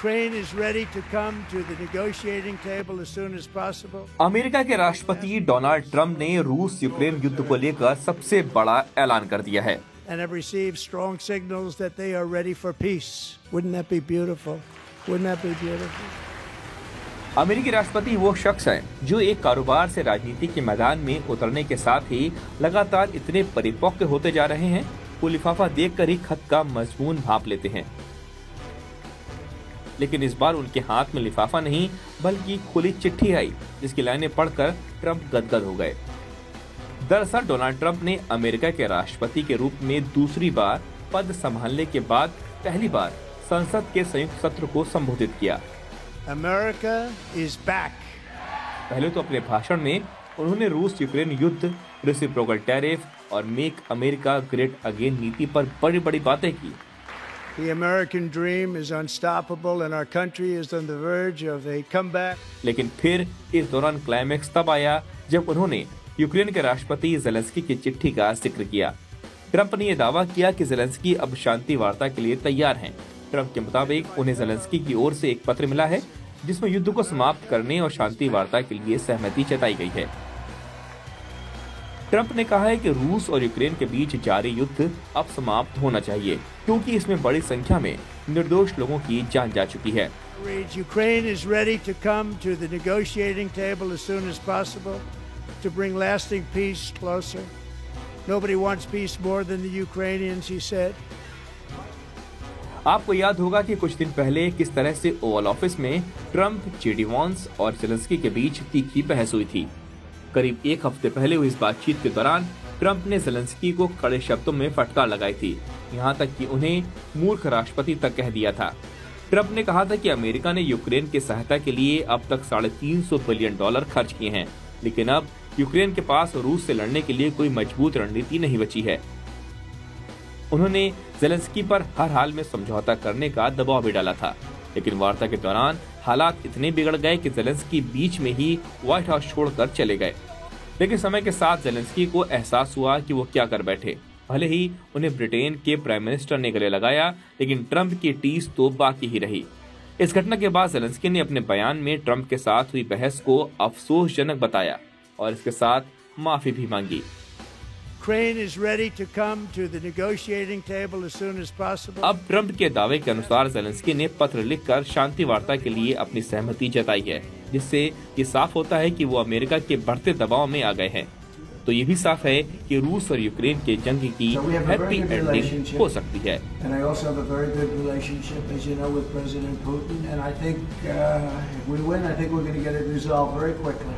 Ukraine is ready to come to the negotiating table as soon as possible. America के राष्ट्रपति Donald Trump ने रूस Ukraine युद्ध को लेकर सबसे बड़ा ऐलान कर दिया है। And have received strong signals that they are ready for peace. Wouldn't that be beautiful? Wouldn't that be beautiful? अमेरिकी राष्ट्रपति वो शख्स हैं जो एक कारोबार से राजनीति के मैदान में उतरने के साथ ही लगातार इतने परिपक्व होते जा रहे हैं, वो लिफाफा देखकर ही खत का मजमून भांप लेते हैं। लेकिन इस बार उनके हाथ में लिफाफा नहीं बल्कि खुली चिट्ठी आई, जिसकी लाइनें पढ़कर ट्रंप गदगद हो गए। दरअसल डोनाल्ड ट्रंप ने अमेरिका के राष्ट्रपति के रूप में दूसरी बार पद संभालने के बाद पहली बार संसद के संयुक्त सत्र को संबोधित किया। America is back. पहले तो अपने भाषण में उन्होंने रूस यूक्रेन युद्ध, रेसिप्रोकल टैरिफ और मेक अमेरिका ग्रेट अगेन नीति पर बड़ी बड़ी बातें की। The American dream is unstoppable and our country is on the verge of a comeback. लेकिन फिर इस दौरान क्लाइमैक्स तब आया जब उन्होंने यूक्रेन के राष्ट्रपति ज़ेलेंस्की की चिट्ठी का जिक्र किया। ट्रंप ने यह दावा किया कि ज़ेलेंस्की अब शांति वार्ता के लिए तैयार हैं। ट्रंप के मुताबिक उन्हें ज़ेलेंस्की की ओर से एक पत्र मिला है जिसमें युद्ध को समाप्त करने और शांति वार्ता के लिए सहमति जताई गई है। ट्रंप ने कहा है कि रूस और यूक्रेन के बीच जारी युद्ध अब समाप्त होना चाहिए क्योंकि इसमें बड़ी संख्या में निर्दोष लोगों की जान जा चुकी है। Ukraine is ready to come to the negotiating table as soon as possible to bring lasting peace closer. Nobody wants peace more than the Ukrainians, he said. आपको याद होगा कि कुछ दिन पहले किस तरह से ओवल ऑफिस में ट्रंप, जेडी वांस और ज़ेलेंस्की के बीच तीखी बहस हुई थी। करीब एक हफ्ते पहले हुई इस बातचीत के दौरान ट्रंप ने ज़ेलेंस्की को कड़े शब्दों में फटकार लगाई थी, यहाँ तक कि उन्हें मूर्ख राष्ट्रपति तक कह दिया था। ट्रंप ने कहा था कि अमेरिका ने यूक्रेन की सहायता के लिए अब तक $350 बिलियन खर्च किए हैं, लेकिन अब यूक्रेन के पास रूस से लड़ने के लिए कोई मजबूत रणनीति नहीं बची है। उन्होंने ज़ेलेंस्की पर हर हाल में समझौता करने का दबाव भी डाला था, लेकिन वार्ता के दौरान हालात इतने बिगड़ गए कि ज़ेलेंस्की बीच में ही व्हाइट हाउस छोड़कर चले गए। लेकिन समय के साथ ज़ेलेंस्की को एहसास हुआ कि वो क्या कर बैठे। भले ही उन्हें ब्रिटेन के प्राइम मिनिस्टर ने गले लगाया, लेकिन ट्रंप की टीस तो बाकी ही रही। इस घटना के बाद ज़ेलेंस्की ने अपने बयान में ट्रंप के साथ हुई बहस को अफसोसजनक बताया और इसके साथ माफी भी मांगी। Ukraine is ready to come to the negotiating table as soon as possible. अब ट्रंप के दावे के अनुसार ज़ेलेंस्की ने पत्र लिखकर शांति वार्ता के लिए अपनी सहमति जताई है, जिससे ये साफ होता है कि वो अमेरिका के बढ़ते दबाव में आ गए हैं। तो ये भी साफ है कि रूस और यूक्रेन के जंग की हैप्पी एंडिंग हो सकती है। And I also have a very good relationship, as you know, with President Putin. And I think if we win, I think we're going to get it resolved very quickly.